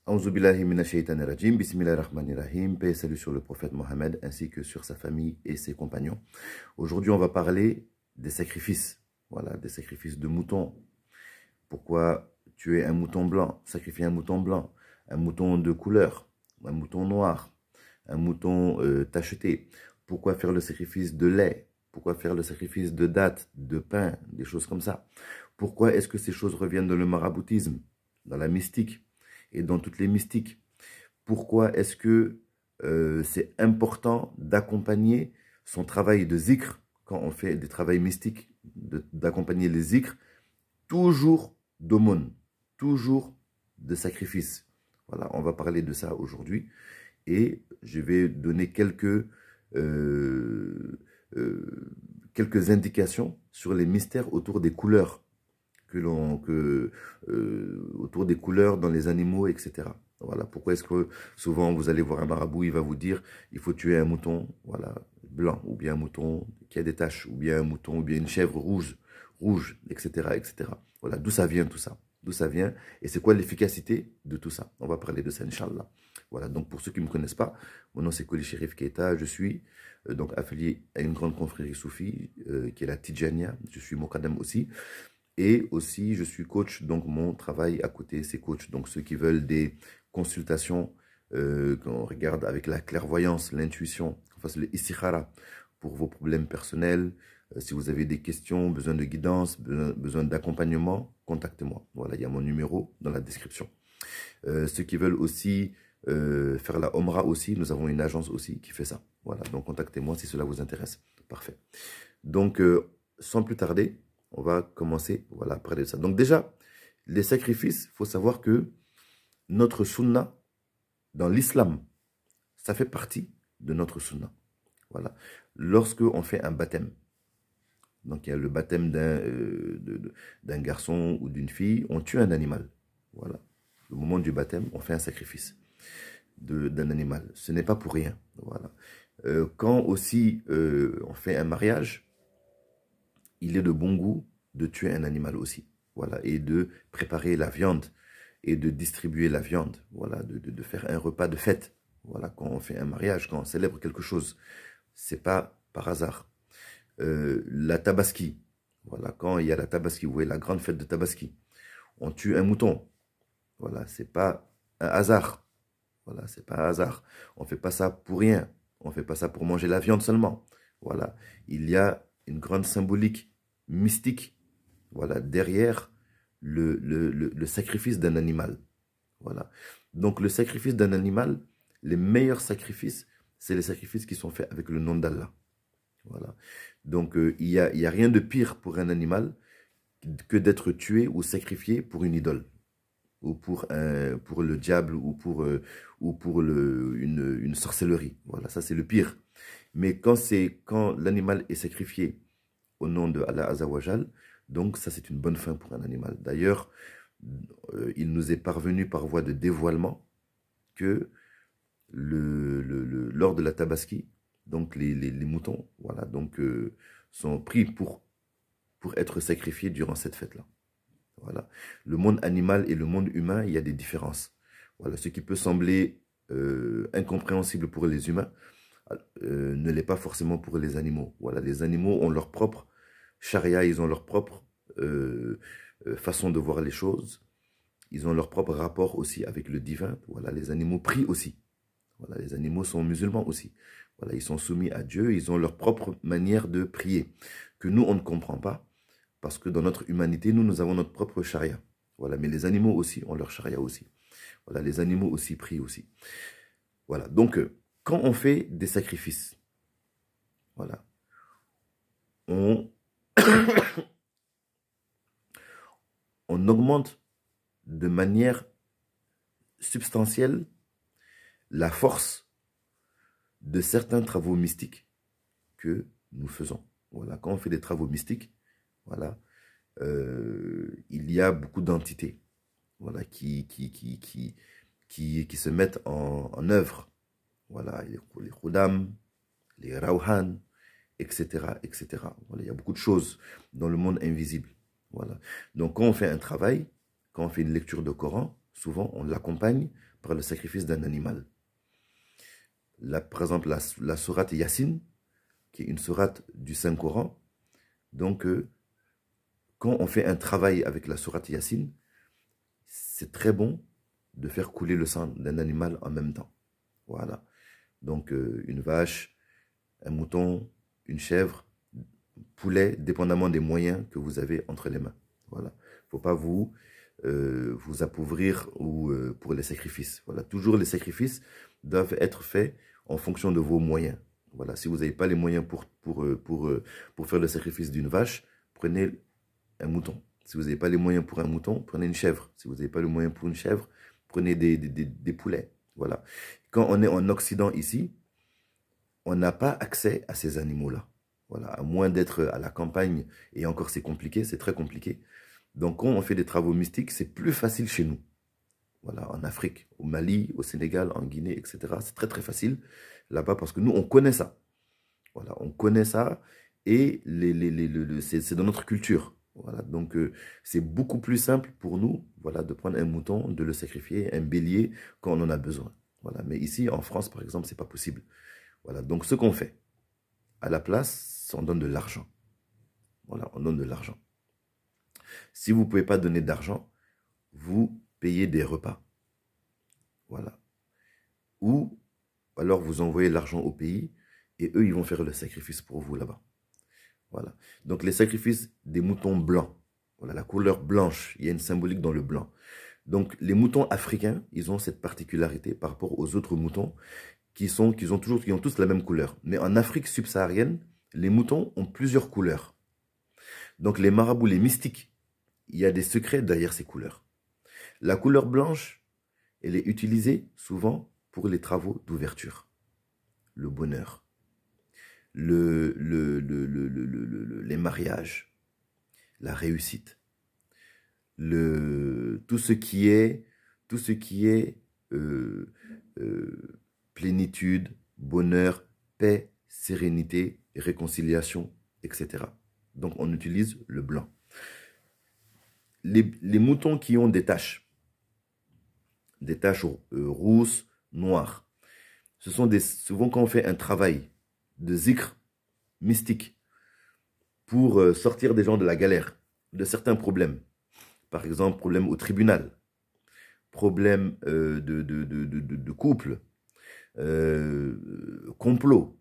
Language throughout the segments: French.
Aouzubillahi minash-shaytanir rajim, bismillahir-rahmanir-rahim, paix et salut sur le prophète Mohammed ainsi que sur sa famille et ses compagnons. Aujourd'hui, on va parler des sacrifices, voilà, des sacrifices de moutons. Pourquoi tuer un mouton blanc, sacrifier un mouton de couleur, un mouton noir, un mouton tacheté? Pourquoi faire le sacrifice de lait? Pourquoi faire le sacrifice de dattes, de pain, des choses comme ça? Pourquoi est-ce que ces choses reviennent dans le maraboutisme, dans la mystique et dans toutes les mystiques? Pourquoi est-ce que c'est important d'accompagner son travail de zikr, quand on fait des travails mystiques, d'accompagner les zikrs, toujours d'aumône, toujours de sacrifice? Voilà, on va parler de ça aujourd'hui et je vais donner quelques indications sur les mystères autour des couleurs autour des couleurs dans les animaux, etc. Voilà, pourquoi est-ce que souvent vous allez voir un marabout, il va vous dire il faut tuer un mouton, voilà, blanc, ou bien un mouton qui a des taches, ou bien un mouton, ou bien une chèvre rouge, etc., etc. Voilà, d'où ça vient tout ça? D'où ça vient et c'est quoi l'efficacité de tout ça? On va parler de ça, Inch'Allah. Voilà, donc pour ceux qui ne me connaissent pas, mon nom c'est Koli Cherif Keita, je suis donc affilié à une grande confrérie soufie qui est la Tidjania, je suis Mokadam aussi. Et aussi, je suis coach, donc mon travail à côté, c'est coach. Donc ceux qui veulent des consultations, qu'on regarde avec la clairvoyance, l'intuition, qu'on fasse le istikhara pour vos problèmes personnels. Si vous avez des questions, besoin de guidance, besoin d'accompagnement, contactez-moi. Voilà, il y a mon numéro dans la description. Ceux qui veulent aussi faire la Omra aussi, nous avons une agence aussi qui fait ça. Voilà, donc contactez-moi si cela vous intéresse. Parfait. Donc, sans plus tarder, on va commencer, voilà, à parler de ça. Donc déjà, les sacrifices, il faut savoir que notre sunna, dans l'islam, ça fait partie de notre sunna. Voilà. Lorsque on fait un baptême, donc il y a le baptême d'un garçon ou d'une fille, on tue un animal. Voilà. Au moment du baptême, on fait un sacrifice d'un animal. Ce n'est pas pour rien. Voilà. Quand aussi on fait un mariage, il est de bon goût de tuer un animal aussi, voilà, et de préparer la viande et de distribuer la viande, voilà, de faire un repas de fête, voilà, quand on fait un mariage, quand on célèbre quelque chose, c'est pas par hasard. La tabaski, voilà, quand il y a la tabaski, vous voyez la grande fête de tabaski, on tue un mouton, voilà, c'est pas un hasard, voilà, c'est pas un hasard, on fait pas ça pour rien, on fait pas ça pour manger la viande seulement, voilà, il y a une grande symbolique mystique, voilà, derrière le sacrifice d'un animal. Voilà. Donc le sacrifice d'un animal, les meilleurs sacrifices, c'est les sacrifices qui sont faits avec le nom d'Allah. Voilà. Donc il y a rien de pire pour un animal que d'être tué ou sacrifié pour une idole, ou pour le diable, ou pour une sorcellerie. Voilà, ça c'est le pire. Mais quand l'animal est sacrifié au nom de Allah Azawajal, donc ça c'est une bonne fin pour un animal. D'ailleurs, il nous est parvenu par voie de dévoilement que lors de la tabaski, donc les moutons, voilà, donc sont pris pour être sacrifiés durant cette fête-là. Voilà. Le monde animal et le monde humain, il y a des différences. Voilà, ce qui peut sembler incompréhensible pour les humains ne l'est pas forcément pour les animaux. Voilà, les animaux ont leur propre charia, ils ont leur propre façon de voir les choses. Ils ont leur propre rapport aussi avec le divin. Voilà, les animaux prient aussi. Voilà, les animaux sont musulmans aussi. Voilà, ils sont soumis à Dieu, ils ont leur propre manière de prier, que nous, on ne comprend pas, parce que dans notre humanité, nous avons notre propre charia. Voilà, mais les animaux aussi ont leur charia aussi. Voilà, les animaux aussi prient aussi. Voilà, donc, quand on fait des sacrifices, voilà, on augmente de manière substantielle la force de certains travaux mystiques que nous faisons. Voilà, quand on fait des travaux mystiques, voilà, il y a beaucoup d'entités, voilà, qui se mettent en œuvre. Voilà, les Khudam, les Rauhan, etc., etc. Voilà, il y a beaucoup de choses dans le monde invisible. Voilà. Donc, quand on fait un travail, quand on fait une lecture de Coran, souvent, on l'accompagne par le sacrifice d'un animal. Là, par exemple, la sourate Yassine, qui est une sourate du Saint-Coran. Donc, quand on fait un travail avec la sourate Yassine, c'est très bon de faire couler le sang d'un animal en même temps. Voilà. Donc, une vache, un mouton, une chèvre, poulet, dépendamment des moyens que vous avez entre les mains. Voilà. Il ne faut pas vous appauvrir pour les sacrifices. Voilà. Toujours les sacrifices doivent être faits en fonction de vos moyens. Voilà. Si vous n'avez pas les moyens pour faire le sacrifice d'une vache, prenez un mouton. Si vous n'avez pas les moyens pour un mouton, prenez une chèvre. Si vous n'avez pas les moyens pour une chèvre, prenez des poulets. Voilà. Quand on est en Occident ici, on n'a pas accès à ces animaux-là. Voilà. À moins d'être à la campagne, et encore c'est compliqué, c'est très compliqué. Donc quand on fait des travaux mystiques, c'est plus facile chez nous. Voilà, en Afrique, au Mali, au Sénégal, en Guinée, etc. C'est très très facile là-bas parce que nous, on connaît ça. Voilà, on connaît ça et c'est dans notre culture. Voilà, donc c'est beaucoup plus simple pour nous, voilà, de prendre un mouton, de le sacrifier, un bélier quand on en a besoin. Voilà, mais ici en France, par exemple, c'est pas possible. Voilà, donc ce qu'on fait, à la place, on donne de l'argent. Voilà, on donne de l'argent. Si vous ne pouvez pas donner d'argent, vous payez des repas. Voilà. Ou alors vous envoyez l'argent au pays et eux, ils vont faire le sacrifice pour vous là-bas. Voilà. Donc les sacrifices des moutons blancs. Voilà, la couleur blanche, il y a une symbolique dans le blanc. Donc les moutons africains, ils ont cette particularité par rapport aux autres moutons qui ont tous la même couleur. Mais en Afrique subsaharienne, les moutons ont plusieurs couleurs. Donc les marabouts, les mystiques, il y a des secrets derrière ces couleurs. La couleur blanche, elle est utilisée souvent pour les travaux d'ouverture, le bonheur, les mariages, la réussite, tout ce qui est plénitude, bonheur, paix, sérénité, réconciliation, etc. Donc on utilise le blanc. Les moutons qui ont des taches rousses, noires, ce sont souvent quand on fait un travail de zikr mystique pour sortir des gens de la galère, de certains problèmes. Par exemple, problème au tribunal, problème de couple, complot,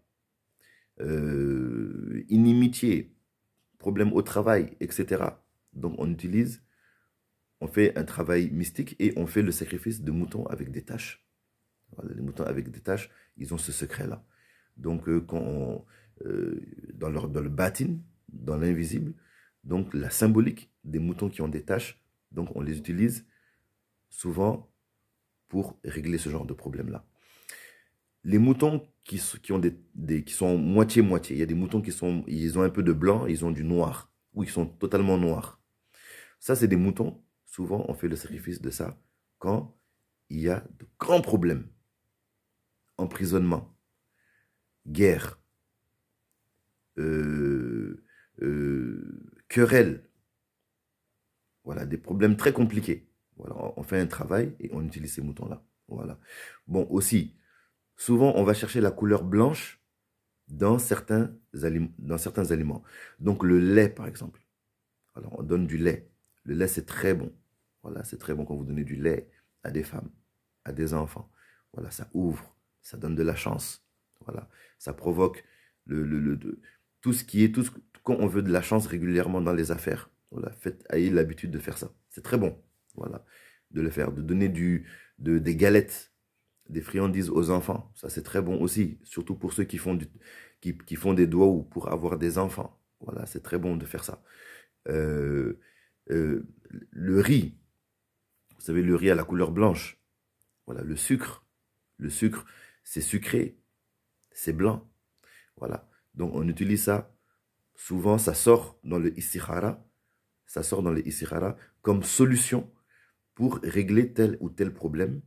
inimitié, problème au travail, etc. Donc on fait un travail mystique et on fait le sacrifice de moutons avec des taches. Voilà, les moutons avec des taches, ils ont ce secret-là. Donc, dans le batin, dans l'invisible, donc la symbolique des moutons qui ont des taches, donc on les utilise souvent pour régler ce genre de problème-là. Les moutons qui sont moitié-moitié, il y a des moutons ils ont un peu de blanc, ils ont du noir, ou ils sont totalement noirs. Ça, c'est des moutons, souvent on fait le sacrifice de ça quand il y a de grands problèmes. Emprisonnement, guerre, querelle. Voilà, des problèmes très compliqués. Voilà, on fait un travail et on utilise ces moutons-là. Voilà. Bon, aussi, souvent, on va chercher la couleur blanche dans certains aliments. Donc, le lait, par exemple. Alors, on donne du lait. Le lait, c'est très bon. Voilà, c'est très bon quand vous donnez du lait à des femmes, à des enfants. Voilà, ça ouvre, ça donne de la chance. Voilà, ça provoque quand on veut de la chance régulièrement dans les affaires. Voilà, ayez l'habitude de faire ça. C'est très bon. Voilà, de le faire, de donner des galettes, des friandises aux enfants. Ça, c'est très bon aussi, surtout pour ceux qui font des doigts ou pour avoir des enfants. Voilà, c'est très bon de faire ça. Le riz, vous savez, le riz à la couleur blanche. Voilà, le sucre, c'est sucré, c'est blanc. Voilà, donc on utilise ça. Souvent, ça sort dans le istikhara. Ça sort dans le istikhara comme solution pour régler tel ou tel problème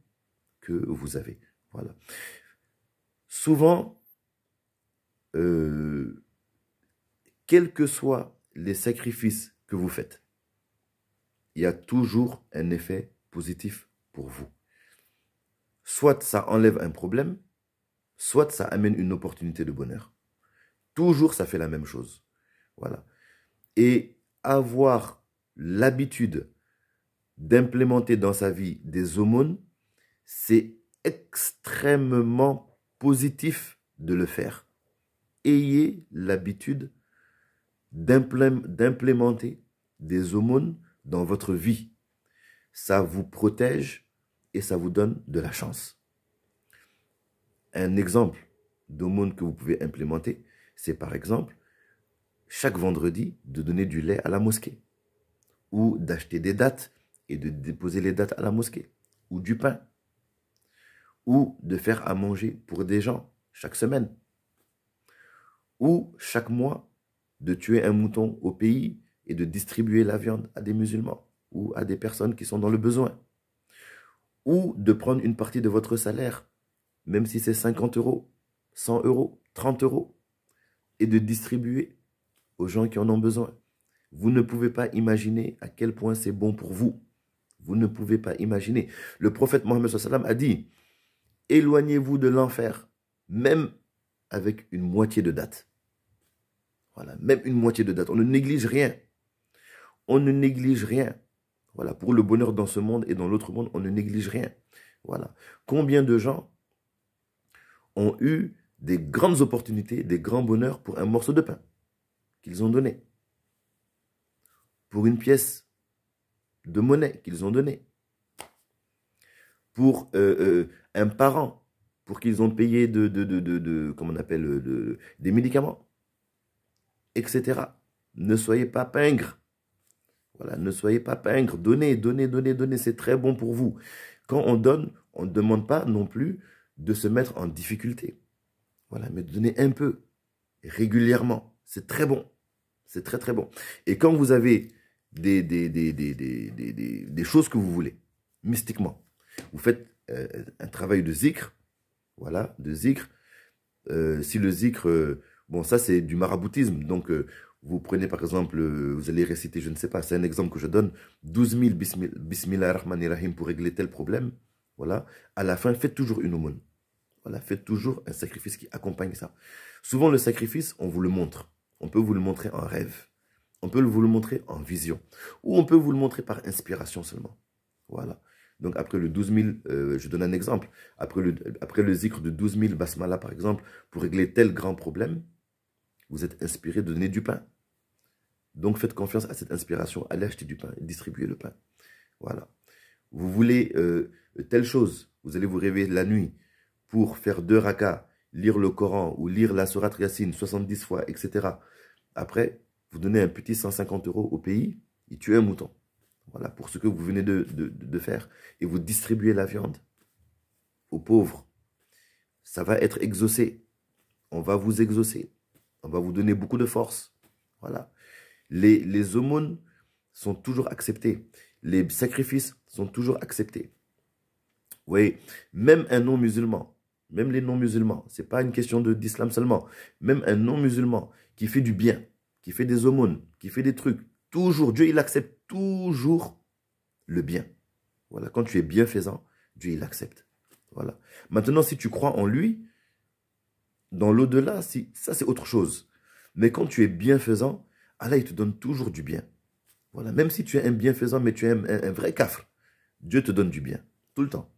que vous avez. Voilà. Souvent, quels que soient les sacrifices que vous faites, il y a toujours un effet positif pour vous. Soit ça enlève un problème, soit ça amène une opportunité de bonheur. Toujours, ça fait la même chose. Voilà. Et avoir l'habitude d'implémenter dans sa vie des aumônes, c'est extrêmement positif de le faire. Ayez l'habitude d'implémenter des aumônes dans votre vie. Ça vous protège et ça vous donne de la chance. Un exemple d'aumône que vous pouvez implémenter, c'est par exemple, chaque vendredi, de donner du lait à la mosquée, ou d'acheter des dattes et de déposer les dattes à la mosquée, ou du pain, ou de faire à manger pour des gens chaque semaine, ou chaque mois, de tuer un mouton au pays et de distribuer la viande à des musulmans, ou à des personnes qui sont dans le besoin, ou de prendre une partie de votre salaire, même si c'est 50 euros, 100 euros, 30 euros, et de distribuer aux gens qui en ont besoin. Vous ne pouvez pas imaginer à quel point c'est bon pour vous. Vous ne pouvez pas imaginer. Le prophète Mohammed sallam a dit, éloignez-vous de l'enfer, même avec une moitié de date. Voilà, même une moitié de date. On ne néglige rien. On ne néglige rien. Voilà, pour le bonheur dans ce monde et dans l'autre monde, on ne néglige rien. Voilà. Combien de gens ont eu des grandes opportunités, des grands bonheurs pour un morceau de pain qu'ils ont donné, pour une pièce de monnaie qu'ils ont donnée, pour un parent, pour qu'ils ont payé comment on appelle, des médicaments, etc. Ne soyez pas pingres. Voilà, ne soyez pas pingres. Donnez, donnez, donnez, donnez. C'est très bon pour vous. Quand on donne, on ne demande pas non plus de se mettre en difficulté. Voilà, mais donnez un peu, régulièrement. C'est très bon. C'est très, très bon. Et quand vous avez des choses que vous voulez, mystiquement, vous faites un travail de zikr. Voilà, de zikr. Si le zikr, bon, ça c'est du maraboutisme. Donc, vous prenez par exemple, vous allez réciter, je ne sais pas, c'est un exemple que je donne, 12 000 Bismillah ar-Rahman ar-Rahim pour régler tel problème. Voilà, à la fin, faites toujours une aumône. Voilà, faites toujours un sacrifice qui accompagne ça. Souvent, le sacrifice, on vous le montre. On peut vous le montrer en rêve. On peut vous le montrer en vision. Ou on peut vous le montrer par inspiration seulement. Voilà. Donc, après le 12 000, je donne un exemple. Après le zikr de 12 000 basmala, par exemple, pour régler tel grand problème, vous êtes inspiré de donner du pain. Donc, faites confiance à cette inspiration. Allez acheter du pain et distribuer le pain. Voilà. Vous voulez telle chose. Vous allez vous réveiller la nuit pour faire 2 rakas, lire le Coran ou lire la sourate Yassine 70 fois, etc. Après, vous donnez un petit 150 € au pays, il tue un mouton. Voilà, pour ce que vous venez de faire. Et vous distribuez la viande aux pauvres. Ça va être exaucé. On va vous exaucer. On va vous donner beaucoup de force. Voilà. Les aumônes sont toujours acceptés. Les sacrifices sont toujours acceptés. Vous voyez, même un non-musulman, même les non-musulmans, ce n'est pas une question d'islam seulement, même un non-musulman qui fait du bien, qui fait des aumônes, qui fait des trucs, toujours, Dieu il accepte toujours le bien. Voilà, quand tu es bienfaisant, Dieu il accepte. Voilà. Maintenant, si tu crois en lui, dans l'au-delà, ça c'est autre chose. Mais quand tu es bienfaisant, Allah il te donne toujours du bien. Voilà, même si tu es un bienfaisant, mais tu es un vrai kafr, Dieu te donne du bien, tout le temps.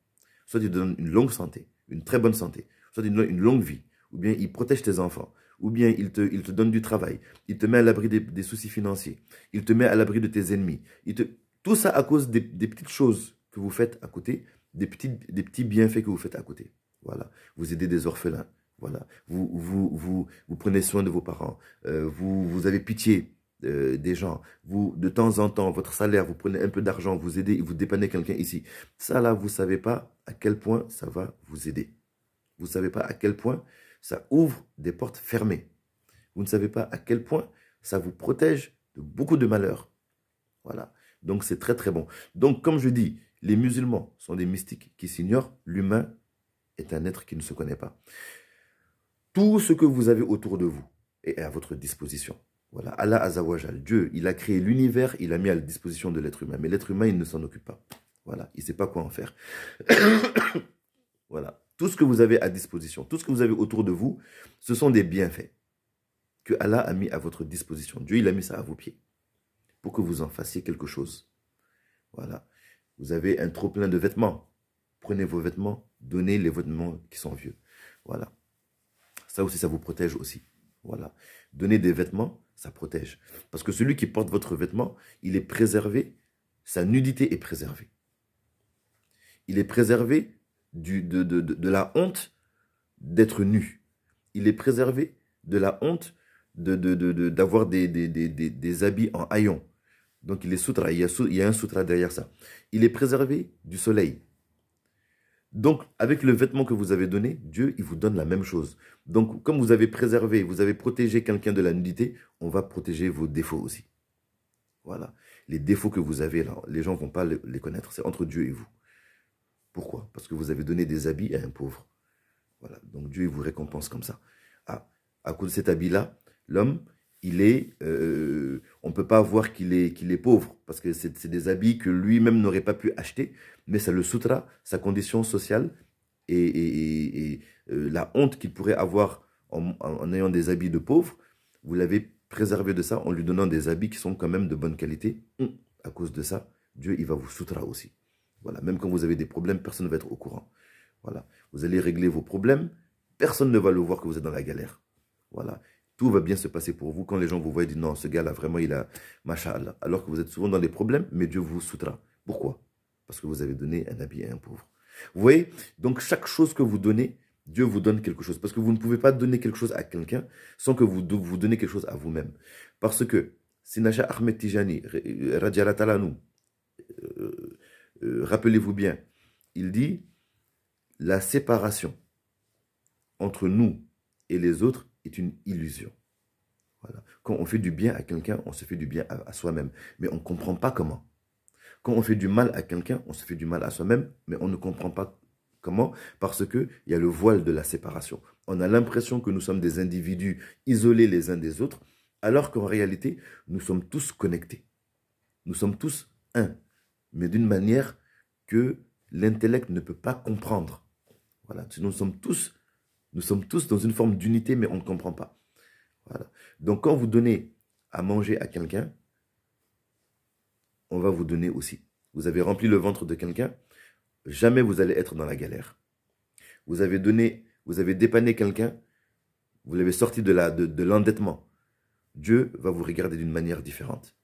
Soit il te donne une longue santé, une très bonne santé, soit il te donne une longue vie, ou bien il protège tes enfants, ou bien il te donne du travail, il te met à l'abri des soucis financiers, il te met à l'abri de tes ennemis. Tout ça à cause des petites choses que vous faites à côté, des petits bienfaits que vous faites à côté. Voilà, vous aidez des orphelins, voilà, vous prenez soin de vos parents, vous avez pitié des gens, de temps en temps, votre salaire, vous prenez un peu d'argent, vous aidez, vous dépannez quelqu'un ici. Ça là, vous ne savez pas à quel point ça va vous aider. Vous ne savez pas à quel point ça ouvre des portes fermées. Vous ne savez pas à quel point ça vous protège de beaucoup de malheurs. Voilà. Donc c'est très très bon. Donc comme je dis, les musulmans sont des mystiques qui s'ignorent. L'humain est un être qui ne se connaît pas. Tout ce que vous avez autour de vous est à votre disposition. Voilà, Allah Azawajal, Dieu, il a créé l'univers, il a mis à la disposition de l'être humain. Mais l'être humain, il ne s'en occupe pas. Voilà, il ne sait pas quoi en faire. Voilà. Tout ce que vous avez à disposition, tout ce que vous avez autour de vous, ce sont des bienfaits que Allah a mis à votre disposition. Dieu, il a mis ça à vos pieds pour que vous en fassiez quelque chose. Voilà. Vous avez un trop plein de vêtements. Prenez vos vêtements, donnez les vêtements qui sont vieux. Voilà. Ça aussi, ça vous protège aussi. Voilà. Donner des vêtements, ça protège. Parce que celui qui porte votre vêtement, il est préservé, sa nudité est préservée. Il est préservé de la honte d'être nu. Il est préservé de la honte d'avoir des habits en haillons. Donc il est sutra, il y a un sutra derrière ça. Il est préservé du soleil. Donc avec le vêtement que vous avez donné, Dieu, il vous donne la même chose. Donc comme vous avez préservé, vous avez protégé quelqu'un de la nudité, on va protéger vos défauts aussi. Voilà. Les défauts que vous avez là, les gens ne vont pas les connaître. C'est entre Dieu et vous. Pourquoi? Parce que vous avez donné des habits à un pauvre. Voilà. Donc Dieu, il vous récompense comme ça. Ah, à cause de cet habit-là, l'homme, il est, on ne peut pas voir qu'il est pauvre, parce que c'est des habits que lui-même n'aurait pas pu acheter, mais ça le sutra, sa condition sociale et la honte qu'il pourrait avoir en ayant des habits de pauvre, vous l'avez préservé de ça en lui donnant des habits qui sont quand même de bonne qualité. À cause de ça, Dieu, il va vous sutra aussi. Voilà. Même quand vous avez des problèmes, personne ne va être au courant. Voilà. Vous allez régler vos problèmes, personne ne va le voir que vous êtes dans la galère. Voilà. Tout va bien se passer pour vous. Quand les gens vous voient, ils disent non, ce gars-là, vraiment, il a Masha'Allah. Alors que vous êtes souvent dans des problèmes, mais Dieu vous sutra. Pourquoi? Parce que vous avez donné un habit à un pauvre. Vous voyez? Donc, chaque chose que vous donnez, Dieu vous donne quelque chose. Parce que vous ne pouvez pas donner quelque chose à quelqu'un sans que vous donnez quelque chose à vous-même. Parce que, Sinacha Ahmed Tijani, Radiallahu ta'ala anhu, rappelez-vous bien, il dit, la séparation entre nous et les autres est une illusion. Voilà. Quand on fait du bien à quelqu'un, on se fait du bien à soi-même, mais on ne comprend pas comment. Quand on fait du mal à quelqu'un, on se fait du mal à soi-même, mais on ne comprend pas comment, parce qu'il y a le voile de la séparation. On a l'impression que nous sommes des individus isolés les uns des autres, alors qu'en réalité, nous sommes tous connectés. Nous sommes tous un, mais d'une manière que l'intellect ne peut pas comprendre. Voilà. Nous sommes tous dans une forme d'unité, mais on ne comprend pas. Voilà. Donc, quand vous donnez à manger à quelqu'un, on va vous donner aussi. Vous avez rempli le ventre de quelqu'un, jamais vous allez être dans la galère. Vous avez dépanné quelqu'un, vous l'avez sorti de l'endettement. Dieu va vous regarder d'une manière différente.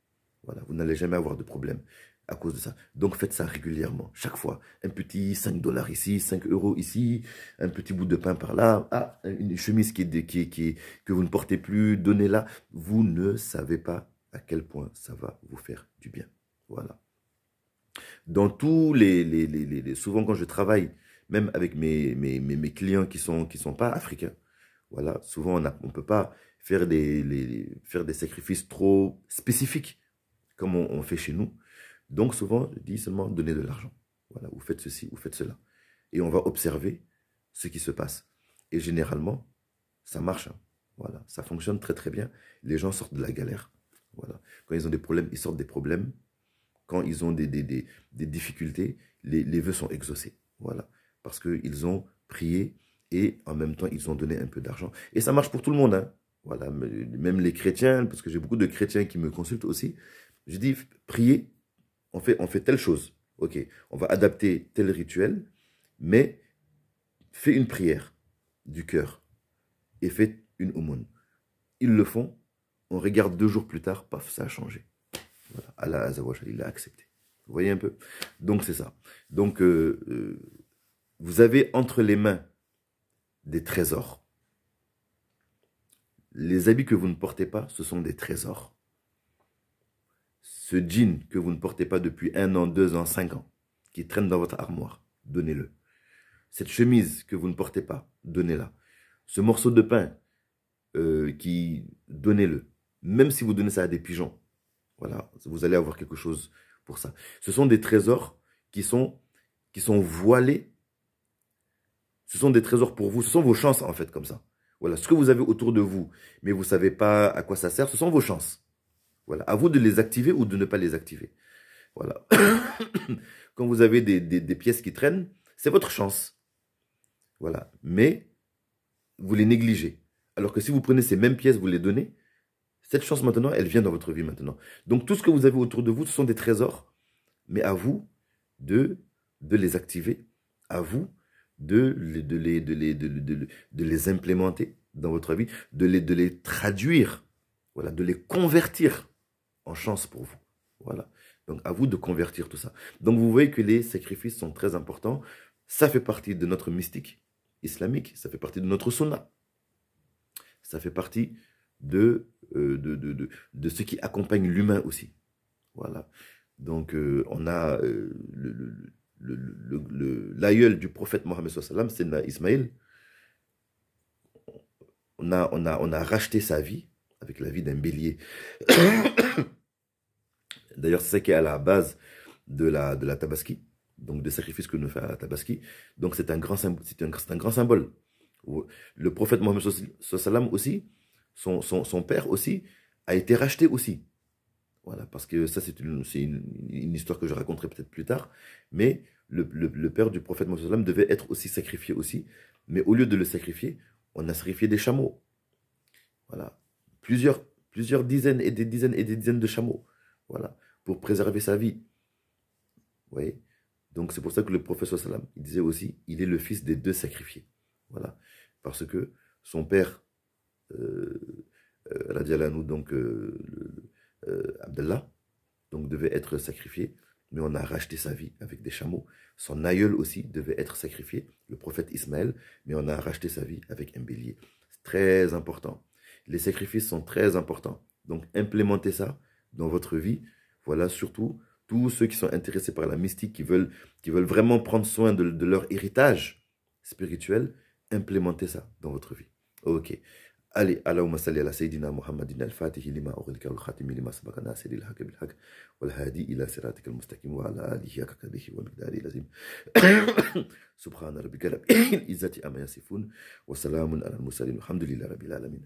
Voilà, vous n'allez jamais avoir de problème à cause de ça. Donc faites ça régulièrement, chaque fois. Un petit 5 $ ici, 5 € ici, un petit bout de pain par là, ah, une chemise que vous ne portez plus, donnez-la. Vous ne savez pas à quel point ça va vous faire du bien. Voilà. Dans tous souvent quand je travaille, même avec mes clients qui sont pas africains, voilà, souvent on ne peut pas faire des sacrifices trop spécifiques comme on fait chez nous. Donc souvent, je dis seulement donnez de l'argent. Voilà, vous faites ceci, vous faites cela. Et on va observer ce qui se passe. Et généralement, ça marche. Hein. Voilà, ça fonctionne très très bien. Les gens sortent de la galère. Voilà. Quand ils ont des problèmes, ils sortent des problèmes. Quand ils ont des difficultés, les vœux sont exaucés. Voilà. Parce qu'ils ont prié et en même temps, ils ont donné un peu d'argent. Et ça marche pour tout le monde. Hein. Voilà, même les chrétiens, parce que j'ai beaucoup de chrétiens qui me consultent aussi. Je dis, priez. On fait telle chose, ok, on va adapter tel rituel, mais fais une prière du cœur et fais une aumône. Ils le font, on regarde 2 jours plus tard, paf, ça a changé. Voilà, Allah Azzawajal, il l'a accepté. Vous voyez un peu? Donc c'est ça. Donc vous avez entre les mains des trésors. Les habits que vous ne portez pas, ce sont des trésors. Ce jean que vous ne portez pas depuis 1 an, 2 ans, 5 ans, qui traîne dans votre armoire, donnez-le. Cette chemise que vous ne portez pas, donnez-la. Ce morceau de pain, donnez-le. Même si vous donnez ça à des pigeons, voilà, vous allez avoir quelque chose pour ça. Ce sont des trésors qui sont voilés. Ce sont des trésors pour vous. Ce sont vos chances, en fait, comme ça. Voilà, ce que vous avez autour de vous, mais vous ne savez pas à quoi ça sert, ce sont vos chances. Voilà, à vous de les activer ou de ne pas les activer. Voilà. Quand vous avez des pièces qui traînent, c'est votre chance. Voilà. Mais vous les négligez. Alors que si vous prenez ces mêmes pièces, vous les donnez, cette chance maintenant, elle vient dans votre vie maintenant. Donc tout ce que vous avez autour de vous, ce sont des trésors, mais à vous de les activer, à vous de les implémenter dans votre vie, de les traduire, voilà, de les convertir en chance pour vous. Voilà. Donc à vous de convertir tout ça. Donc vous voyez que les sacrifices sont très importants. Ça fait partie de notre mystique islamique, ça fait partie de notre sunna. Ça fait partie de ce qui accompagne l'humain aussi. Voilà. Donc on a l'aïeul du prophète Mohammed sallam, c'est Ismaël. On a racheté sa vie avec la vie d'un bélier. D'ailleurs, c'est ça qui est à la base de la tabaski, donc des sacrifices que nous fait à la tabaski. Donc c'est un grand symbole. Le prophète Mohammed sallam aussi, son père aussi, a été racheté aussi. Voilà, parce que ça c'est une histoire que je raconterai peut-être plus tard. Mais le père du prophète Mohammed sallam devait être aussi sacrifié aussi. Mais au lieu de le sacrifier, on a sacrifié des chameaux. Voilà, plusieurs dizaines et des dizaines et des dizaines de chameaux. Voilà, pour préserver sa vie. Vous voyez? Donc c'est pour ça que le prophète sallam, il disait aussi, il est le fils des deux sacrifiés. Voilà, parce que son père, radiallahu, donc Abdallah, donc devait être sacrifié, mais on a racheté sa vie avec des chameaux. Son aïeul aussi devait être sacrifié, le prophète Ismaël, mais on a racheté sa vie avec un bélier. C'est très important. Les sacrifices sont très importants. Donc implémentez ça dans votre vie. Voilà, surtout tous ceux qui sont intéressés par la mystique, qui veulent vraiment prendre soin de leur héritage spirituel, implémentez ça dans votre vie. Ok. Allez, Allahumma salli ala Sayyidina Muhammadin al-Fatihi lima ughliqa al-khatimi lima sabaqa nasiri al-haqq bil-haqq wal-hadi ila siratika al-mustaqim wa ala alihi haqqa qadrihi wa miqdarihi al-azim. Subhana rabbika rabbil izzati amma yasifun wa salamun ala al-mursalin walhamdulillahi rabbil alamin.